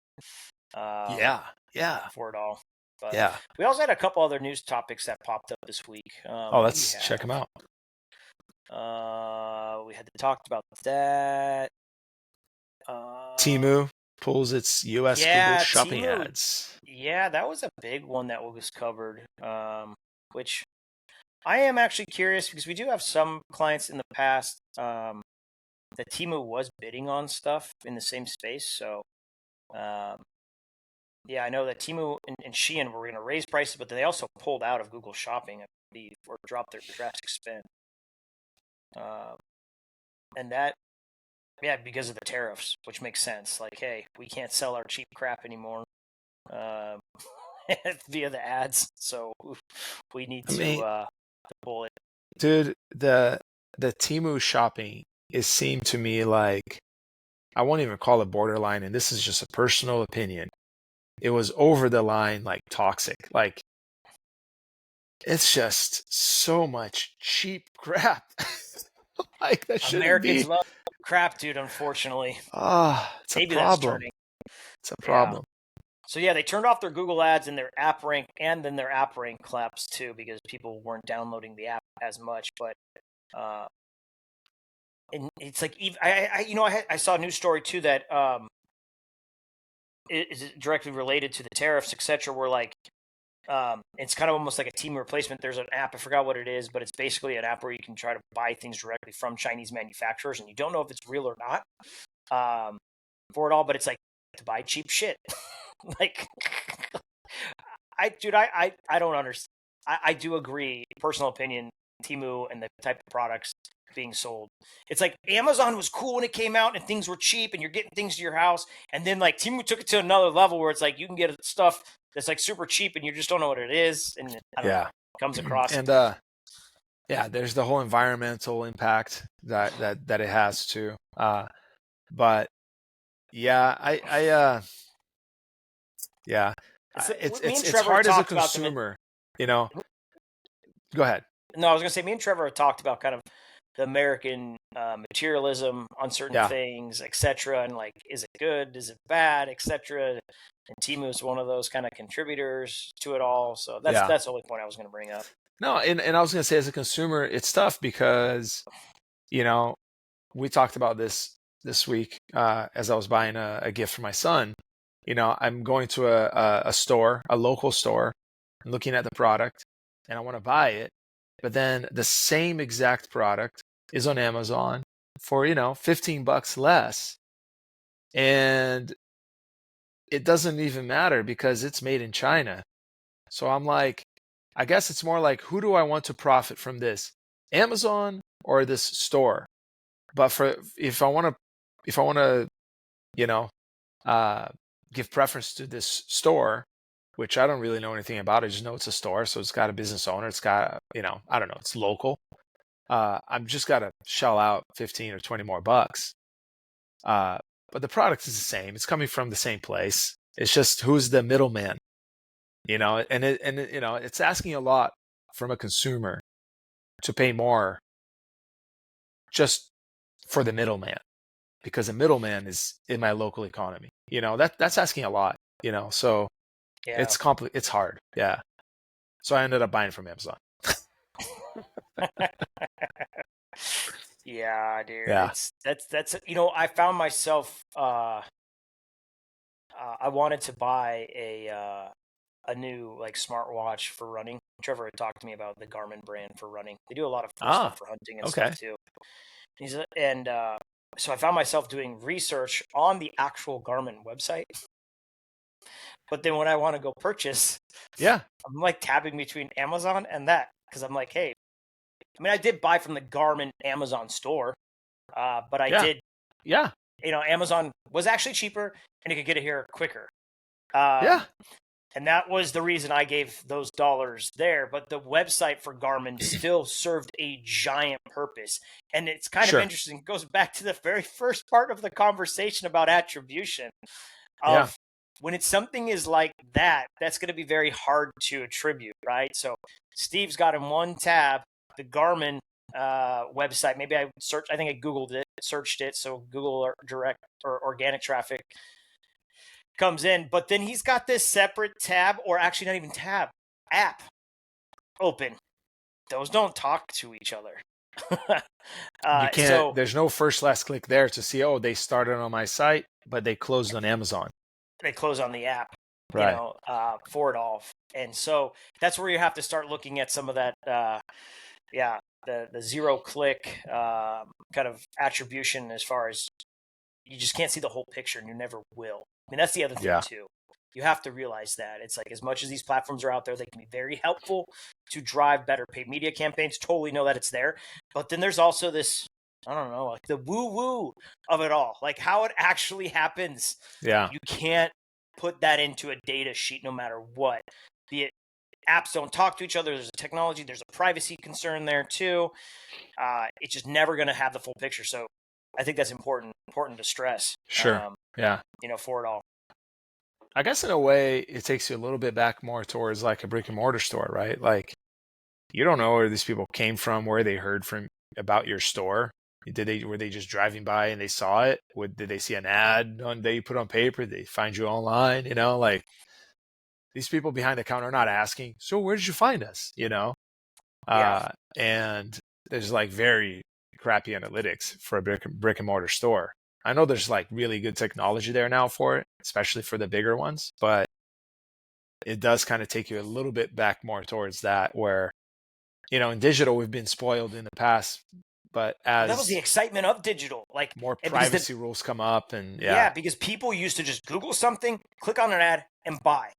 yeah, yeah,
For it all. But
yeah.
we also had a couple other news topics that popped up this week.
Oh,
What do we
let's check them
have?
out.
We had talked about that.
Timu pulls its U.S. Google
Yeah,
shopping
Timu.
ads.
Yeah, that was a big one that was covered. Which I am actually curious because we do have some clients in the past that Timu was bidding on stuff in the same space. So, um, yeah, I know that Timu and Shein were going to raise prices, but they also pulled out of Google Shopping, I believe, or dropped their drastic spend. Um, and that, yeah, because of the tariffs, which makes sense. Like, hey, we can't sell our cheap crap anymore um, via the ads, so we need
I
to
mean,
pull it.
dude, the Temu shopping, it seemed to me like, I won't even call it borderline, and this is just a personal opinion. It was over the line, like toxic. Like, it's just so much cheap crap. Like, that shouldn't
Americans
be.
love crap, dude. Unfortunately,
It's a
maybe that's
problem.
turning.
It's a
Yeah.
problem.
So yeah, they turned off their Google ads and their app rank, and then their app rank collapsed too because people weren't downloading the app as much. But and it's like I saw a news story too that is directly related to the tariffs, etc. Where like it's kind of almost like a team replacement. There's an app, I forgot what it is, but it's basically an app where you can try to buy things directly from Chinese manufacturers, and you don't know if it's real or not for it all. But it's like to buy cheap shit. Like, I don't understand. I do agree. Personal opinion, Temu and the type of products being sold. It's like Amazon was cool when it came out and things were cheap and you're getting things to your house. And then like Temu took it to another level where it's like you can get stuff that's like super cheap and you just don't know what it is. And I don't know, it comes across.
And yeah, there's the whole environmental impact that it has too. But yeah, yeah, it's hard as a consumer, you know. Go ahead.
No, I was gonna say me and Trevor have talked about kind of the American materialism on certain things, etc. And like, is it good? Is it bad? Etc. And Temu is one of those kind of contributors to it all. So that's the only point I was going to bring up.
No, and I was going to say, as a consumer, it's tough because, you know, we talked about this week as I was buying a gift for my son. You know, I'm going to a store, a local store, and looking at the product, and I want to buy it. But then the same exact product is on Amazon for, $15 less. And it doesn't even matter because it's made in China. So I'm like, I guess it's more like, who do I want to profit from this? Amazon or this store? But if I want to, give preference to this store, which I don't really know anything about. I just know it's a store, so it's got a business owner. It's got, I don't know, it's local. I'm just got to shell out 15 or 20 more bucks. But the product is the same. It's coming from the same place. It's just who's the middleman, and it's asking a lot from a consumer to pay more just for the middleman, because the middleman is in my local economy. That's asking a lot, so
yeah.
It's hard. Yeah. So I ended up buying from Amazon.
Yeah, dude.
Yeah.
That's I found myself I wanted to buy a new like smartwatch for running. Trevor had talked to me about the Garmin brand for running. They do a lot of cool stuff for hunting and stuff too. So I found myself doing research on the actual Garmin website. But then when I want to go purchase, I'm like tabbing between Amazon and that, because I'm like, hey, I did buy from the Garmin Amazon store, but I did.
Yeah.
Amazon was actually cheaper and you could get it here quicker. And that was the reason I gave those dollars there. But the website for Garmin still served a giant purpose. And it's kind of interesting. It goes back to the very first part of the conversation about attribution. When it's something is like that, that's going to be very hard to attribute, right? So Steve's got in one tab the Garmin website. Maybe I think I Googled it, searched it. So Google direct or organic traffic comes in, but then he's got this separate tab, or actually not even tab, app open. Those don't talk to each other.
You can't, there's no first last click there to see, they started on my site, but they closed on Amazon.
They close on the app,
right.
For it all. And so that's where you have to start looking at some of that, the zero click kind of attribution, as far as you just can't see the whole picture and you never will. That's the other thing too. You have to realize that it's like, as much as these platforms are out there, they can be very helpful to drive better paid media campaigns. Totally know that it's there. But then there's also this, I don't know, like the woo-woo of it all, like how it actually happens.
Yeah.
You can't put that into a data sheet no matter what, be it apps don't talk to each other. There's a technology, there's a privacy concern there too. It's just never going to have the full picture. So I think that's important to stress.
Sure. Yeah.
For it all.
I guess in a way, it takes you a little bit back more towards like a brick and mortar store, right? Like you don't know where these people came from, where they heard from about your store. Were they just driving by and they saw it? Did they see an ad that you put on paper? Did they find you online? Like these people behind the counter are not asking, so where did you find us?
Yeah.
And there's like very crappy analytics for a brick and mortar store. I know there's like really good technology there now for it, especially for the bigger ones, but it does kind of take you a little bit back more towards that where, in digital, we've been spoiled in the past, but
that was the excitement of digital, like
more privacy rules come up and
because people used to just Google something, click on an ad and buy.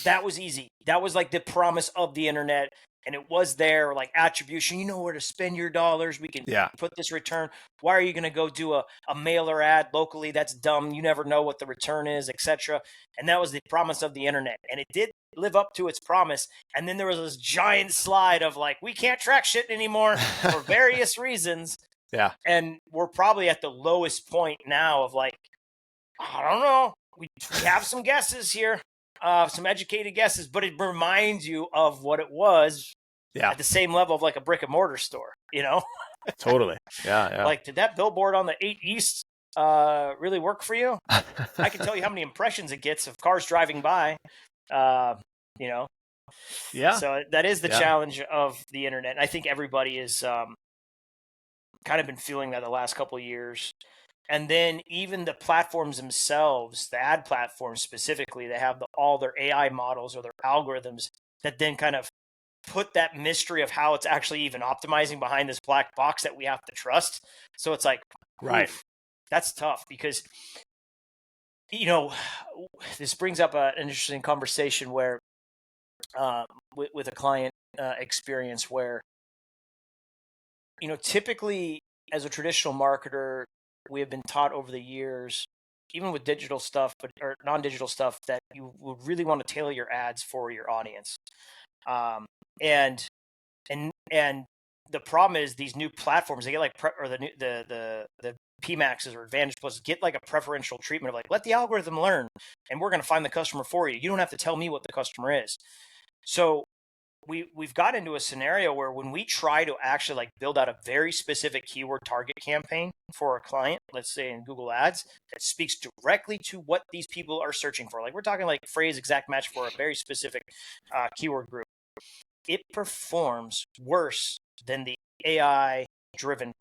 That was easy. That was like the promise of the internet. And it was there, like attribution, you know where to spend your dollars. We can put this return. Why are you going to go do a mailer ad locally? That's dumb. You never know what the return is, etc. And that was the promise of the internet. And it did live up to its promise. And then there was this giant slide of like, we can't track shit anymore for various reasons.
Yeah.
And we're probably at the lowest point now of like, I don't know. We have some guesses here. Some educated guesses, but it reminds you of what it was at the same level of like a brick and mortar store,
Totally. Yeah.
Like, did that billboard on the 8 East really work for you? I can tell you how many impressions it gets of cars driving by,
Yeah.
So that is the challenge of the internet. And I think everybody is kind of been feeling that the last couple of years. And then even the platforms themselves, the ad platforms specifically, they have all their AI models or their algorithms that then kind of put that mystery of how it's actually even optimizing behind this black box that we have to trust. So it's like,
right.
That's tough because, this brings up an interesting conversation where with a client experience where, typically as a traditional marketer, we have been taught over the years, even with digital stuff, or non-digital stuff, that you would really want to tailor your ads for your audience. And the problem is these new platforms, they get like the PMAXs or Advantage Plus get like a preferential treatment of like, let the algorithm learn, and we're going to find the customer for you. You don't have to tell me what the customer is. So we've got into a scenario where when we try to actually like build out a very specific keyword target campaign for a client, let's say in Google Ads, that speaks directly to what these people are searching for. Like we're talking like phrase exact match for a very specific keyword group. It performs worse than the AI driven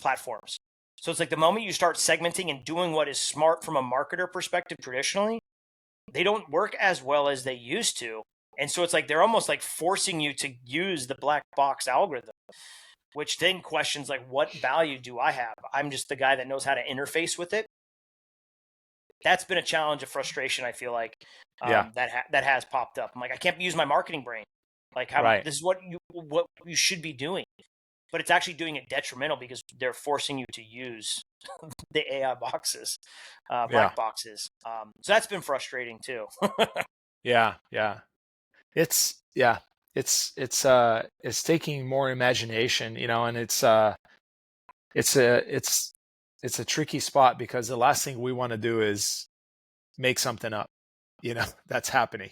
platforms. So it's like the moment you start segmenting and doing what is smart from a marketer perspective traditionally, they don't work as well as they used to. And so it's like they're almost like forcing you to use the black box algorithm, which then questions like, what value do I have? I'm just the guy that knows how to interface with it. That's been a challenge of frustration, I feel like, that has popped up. I'm like, I can't use my marketing brain. Like, this is what you should be doing. But it's actually doing it detrimental because they're forcing you to use the AI boxes, black boxes. So that's been frustrating too.
Yeah. It's taking more imagination, and it's a tricky spot because the last thing we want to do is make something up, that's happening.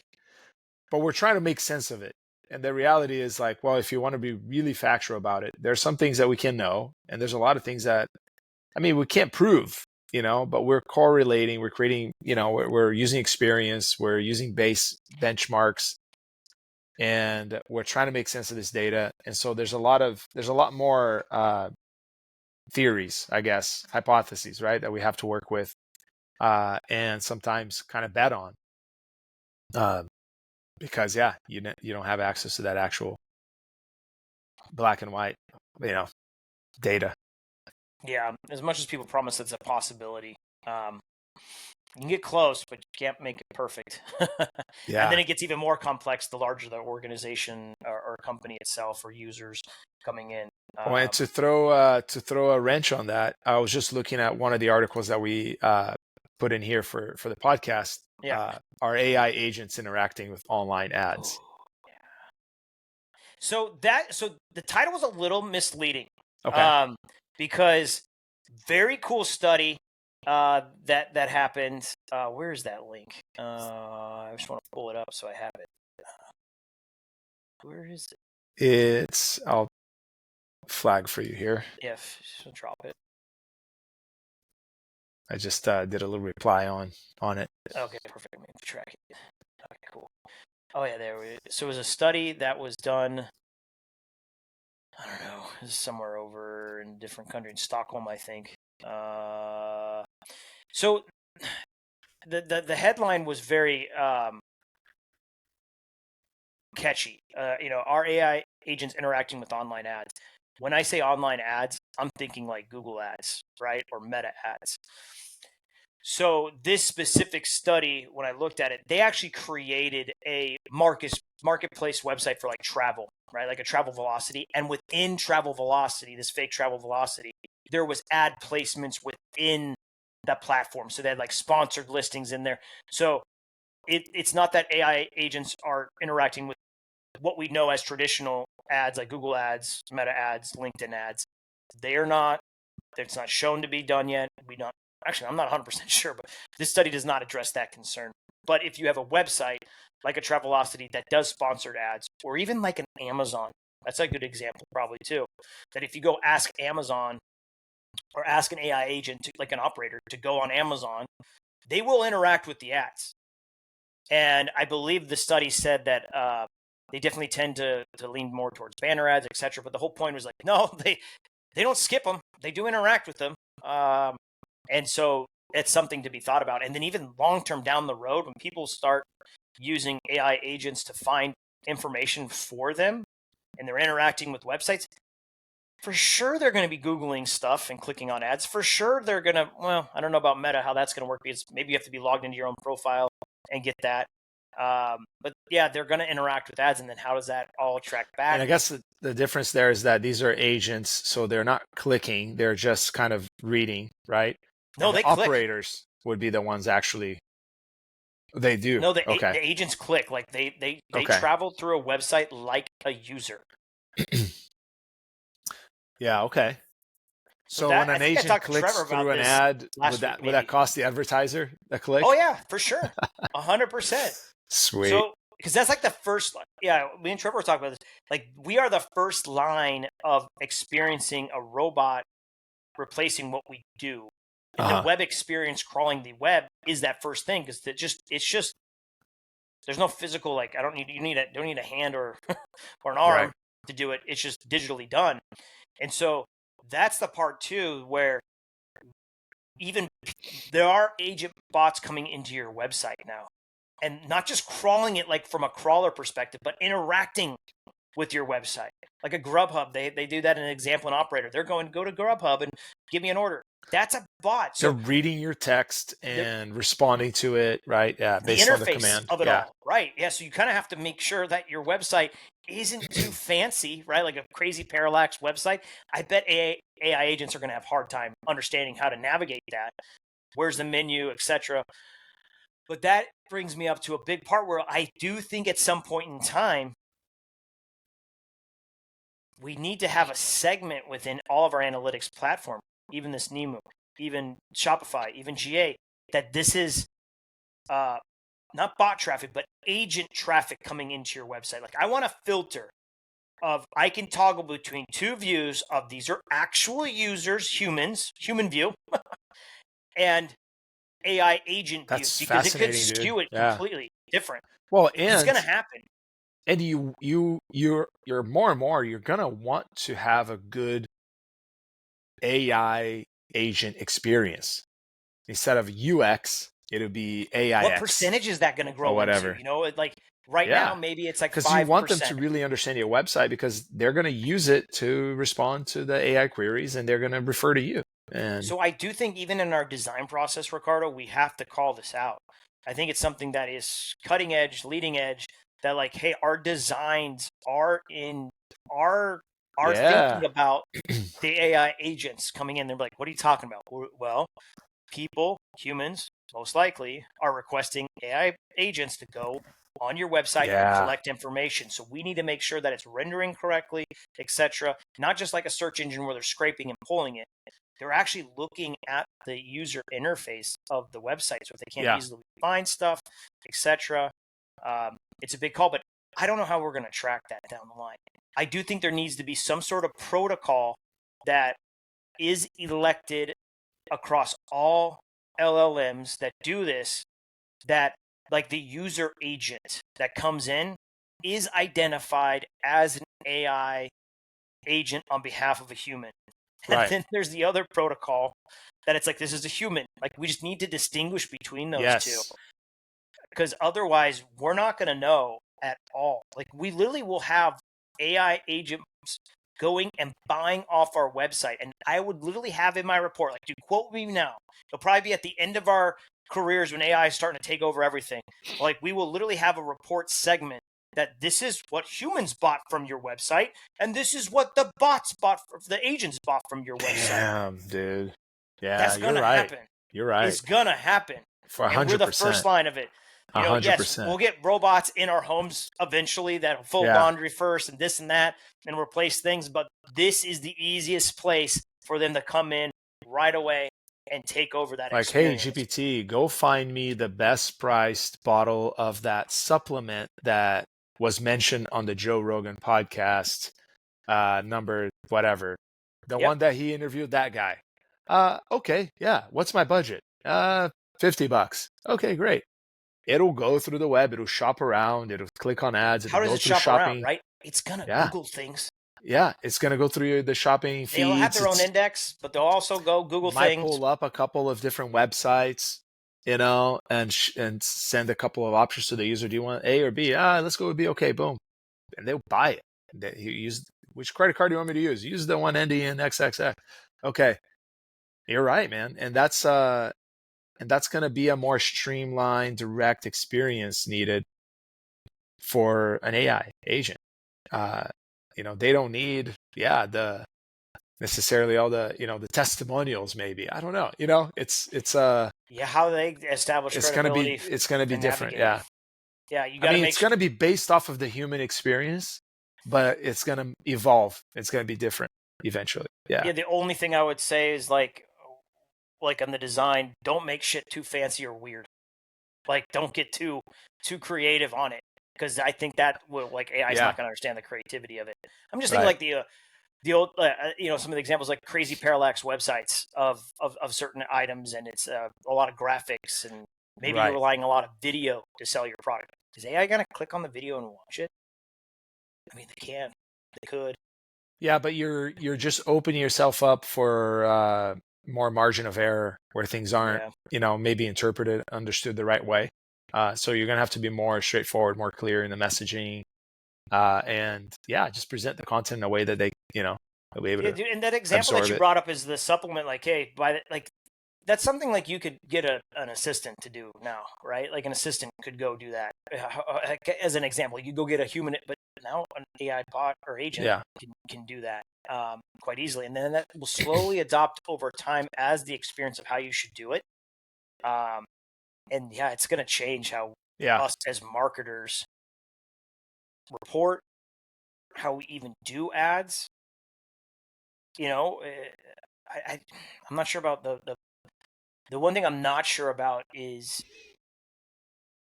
But we're trying to make sense of it. And the reality is like, well, if you want to be really factual about it, there's some things that we can know, and there's a lot of things that, we can't prove, but we're correlating, we're creating, we're using experience, we're using base benchmarks, and we're trying to make sense of this data. And so there's a lot more theories, I guess, hypotheses, right, that we have to work with, and sometimes kind of bet on, because you don't have access to that actual black and white, data.
Yeah, as much as people promise it's a possibility, you can get close, but you can't make it perfect.
Yeah.
And then it gets even more complex the larger the organization or company itself or users coming in.
And to throw a wrench on that, I was just looking at one of the articles that we put in here for the podcast. Are AI agents interacting with online ads?
So the title was a little misleading.
Okay.
Because very cool study that happened. Where's that link? I just want to pull it up so I have it. Where is it?
I'll flag for you here.
If so drop it.
I just did a little reply on it.
Okay, perfect. Let me track it. Okay, cool. Oh yeah, there we. So it was a study that was done. I don't know. This is somewhere over in a different country, in Stockholm, I think. So the headline was very catchy. Are AI agents interacting with online ads? When I say online ads, I'm thinking like Google ads, right? Or Meta ads. So this specific study, when I looked at it, they actually created a marketplace website for like travel, right? Like a Travel Velocity. And within Travel Velocity, this fake Travel Velocity, there was ad placements within that platform. So they had like sponsored listings in there. So it's not that AI agents are interacting with what we know as traditional ads like Google ads, Meta ads, LinkedIn ads. They are not. It's not shown to be done yet. Actually, I'm not 100% sure, but this study does not address that concern. But if you have a website like a Travelocity that does sponsored ads, or even like an Amazon, that's a good example probably too, that if you go ask Amazon or ask an AI agent, like an operator, to go on Amazon, they will interact with the ads. And I believe the study said that they definitely tend to lean more towards banner ads, etc. But the whole point was like, no, they don't skip them. They do interact with them. And so it's something to be thought about. And then even long-term down the road, when people start using AI agents to find information for them and they're interacting with websites, for sure they're going to be Googling stuff and clicking on ads. For sure they're going to, well, I don't know about Meta, how that's going to work, because maybe you have to be logged into your own profile and get that. But yeah, they're going to interact with ads. And then how does that all track back?
And I guess the difference there is that these are agents, so they're not clicking, they're just kind of reading, right?
No,
And
they
the
click.
operators would be the ones actually. They do.
No, the
Okay.
agents click. Like they
Okay.
travel through a website like a user.
Yeah. Okay. So
That
when
I
an
think I
agent
talked to Trevor
clicks through
about
an
this
ad,
last week,
would that
maybe.
cost the advertiser a click?
Oh yeah, for sure, 100%.
Sweet.
So because that's like the first, yeah. Me and Trevor were talking about this. Like we are the first line of experiencing a robot replacing what we do, and the web experience crawling the web is that first thing, because it's just there's no physical, like don't need a hand or or an arm to do it. It's just digitally done. And so that's the part too where even there are agent bots coming into your website now, and not just crawling it like from a crawler perspective, but interacting with your website. Like a Grubhub, they do that in an example, an operator. They're going to go to Grubhub and give me an order. That's a bot. So
they're reading your text and responding to it, right? Yeah,
the
based on the
interface
command.
of it
Yeah.
all, right? Yeah, so you kind of have to make sure that your website isn't too fancy, right? Like a crazy parallax website. I bet AI agents are going to have a hard time understanding how to navigate that. Where's the menu, etc. But that brings me up to a big part where I do think at some point in time, we need to have a segment within all of our analytics platform, even this Nemu, even Shopify, even GA, that this is not bot traffic, but agent traffic coming into your website. Like I want a filter of, I can toggle between two views of these are actual users, human view, and AI agent view,
That's
because it could
fascinating, dude.
skew it
Yeah.
completely different.
Well,
It's going to happen.
And you're more and more, you're gonna want to have a good AI agent experience. Instead of UX, it'll be AIX.
What percentage is that going to grow
or whatever.
into? You know, like right now, maybe it's like 5%.
Because you want them to really understand your website, because they're going to use it to respond to the AI queries, and they're going to refer to you. And
so I do think even in our design process, Ricardo, we have to call this out. I think it's something that is cutting edge, leading edge, that like, hey, our designs are thinking about the AI agents coming in. They're like, what are you talking about? Well, humans, most likely, are requesting AI agents to go on your website and
Yeah.
collect information. So we need to make sure that it's rendering correctly, etc. Not just like a search engine where they're scraping and pulling it. They're actually looking at the user interface of the website, so if they can't
Yeah.
easily find stuff, etc. It's a big call, but I don't know how we're going to track that down the line. I do think there needs to be some sort of protocol that is elected across all LLMs that do this, that like the user agent that comes in is identified as an AI agent on behalf of a human. And
Right.
then there's the other protocol that it's like, this is a human. Like, we just need to distinguish between those two,
Yes.
because otherwise we're not going to know at all. Like, we literally will have AI agents going and buying off our website. And I would literally have in my report, like, dude, quote me now. It'll probably be at the end of our careers when AI is starting to take over everything. Like, we will literally have a report segment that this is what humans bought from your website, and this is what the bots bought, the agents bought from your website.
Damn, dude. Yeah,
That's
you're
gonna
right.
happen.
You're right.
It's gonna happen.
For
And we're the
100%.
first line of it. You know, yes,
100%.
we'll get robots in our homes eventually that'll fold
Yeah.
laundry first and this and that and replace things, but this is the easiest place for them to come in right away and take over that
Like, hey,
experience.
GPT, go find me the best priced bottle of that supplement that was mentioned on the Joe Rogan podcast, number whatever. The
Yep.
one that he interviewed, that guy. Okay, yeah. What's my budget? $50. Okay, great. It'll go through the web, it'll shop around, it'll click on ads,
How
it'll
does
go
it
through
shop
shopping.
around, right? It's gonna
Yeah.
Google things.
Yeah, it's gonna go through the shopping
They'll have
feeds.
their own index, but they'll also go Google
Might
things.
pull up a couple of different websites, you know, and send a couple of options to the user. Do you want A or B? Let's go with B. Okay, boom, and they'll buy it. You use, which credit card do you want me to use? Use the one ending in XXX. Okay, you're right, man, and that's going to be a more streamlined, direct experience needed for an AI agent. You know, they don't need, the necessarily all the, the testimonials. Maybe, I don't know. You know, it's
how they establish credibility.
It's gonna be different. Yeah.
Yeah, you got to make
it's going to be based off of the human experience, but it's going to evolve. It's going to be different eventually. Yeah.
Yeah, the only thing I would say is like on the design, don't make shit too fancy or weird. Like, don't get too creative on it, because I think that will, like, AI is not going to understand the creativity of it. I'm just thinking like the old, some of the examples, like crazy parallax websites of certain items, and it's a lot of graphics, and maybe you're relying a lot of video to sell your product. Is AI going to click on the video and watch it? I mean, they could.
Yeah, but you're just opening yourself up for more margin of error where things aren't, maybe interpreted, understood the right way. So you're going to have to be more straightforward, more clear in the messaging, and just present the content in a way that they, they'll be able to. Dude,
and that example that you brought up is the supplement. Like, hey, that's something like you could get an assistant to do now, right? Like, an assistant could go do that. As an example, you go get a human, but now an AI bot or agent can do that quite easily. And then that will slowly adopt over time as the experience of how you should do it. And it's going to change how us as marketers report, how we even do ads. You know, I'm not sure about the one thing I'm not sure about is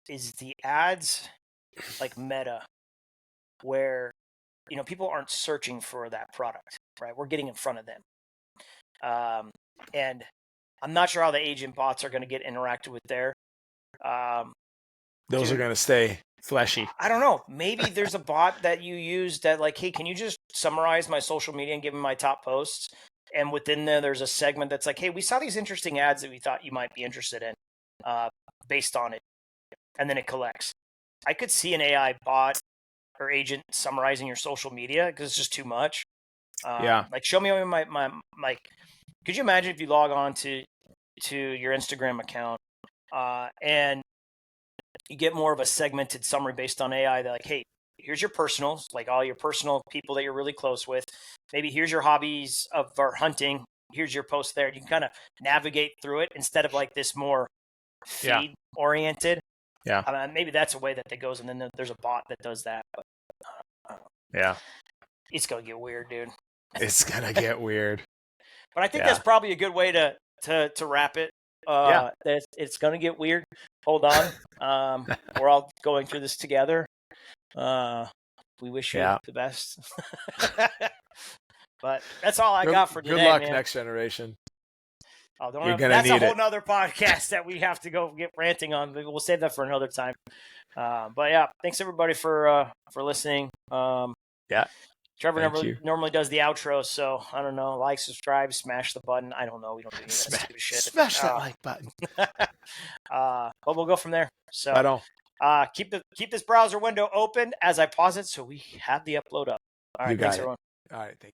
the ads, like Meta, where, people aren't searching for that product, right? We're getting in front of them. And I'm not sure how the agent bots are going to get interacted with there.
Those are going to stay fleshy.
I don't know. Maybe there's a bot that you use that, like, hey, can you just summarize my social media and give me my top posts? And within there's a segment that's like, hey, we saw these interesting ads that we thought you might be interested in based on it. And then it collects. I could see an AI bot or agent summarizing your social media, because it's just too much. Like, show me my could you imagine if you log on to your Instagram account and you get more of a segmented summary based on AI that, like, hey, here's your personals, like all your personal people that you're really close with. Maybe here's your hobbies of our hunting. Here's your post there. You can kind of navigate through it instead of like this more feed oriented.
Yeah.
I mean, maybe that's a way that it goes, and then there's a bot that does that. But
Yeah.
it's gonna get weird, dude.
It's gonna get weird.
But I think that's probably a good way to wrap it.
Yeah.
It's gonna get weird. Hold on. We're all going through this together. We wish you the best. But that's all I got for today.
Good luck,
man.
next generation.
Oh, that's a whole nother podcast that we have to go get ranting on. But we'll save that for another time. But yeah, thanks everybody for listening. Trevor normally does the outro, so I don't know. Like, subscribe, smash the button. I don't know. We don't do any of that stupid shit.
Smash that like button.
But we'll go from there. So
right on.
Keep this browser window open as I pause it so we have the upload up. All right, thanks everyone.
All right, thank you.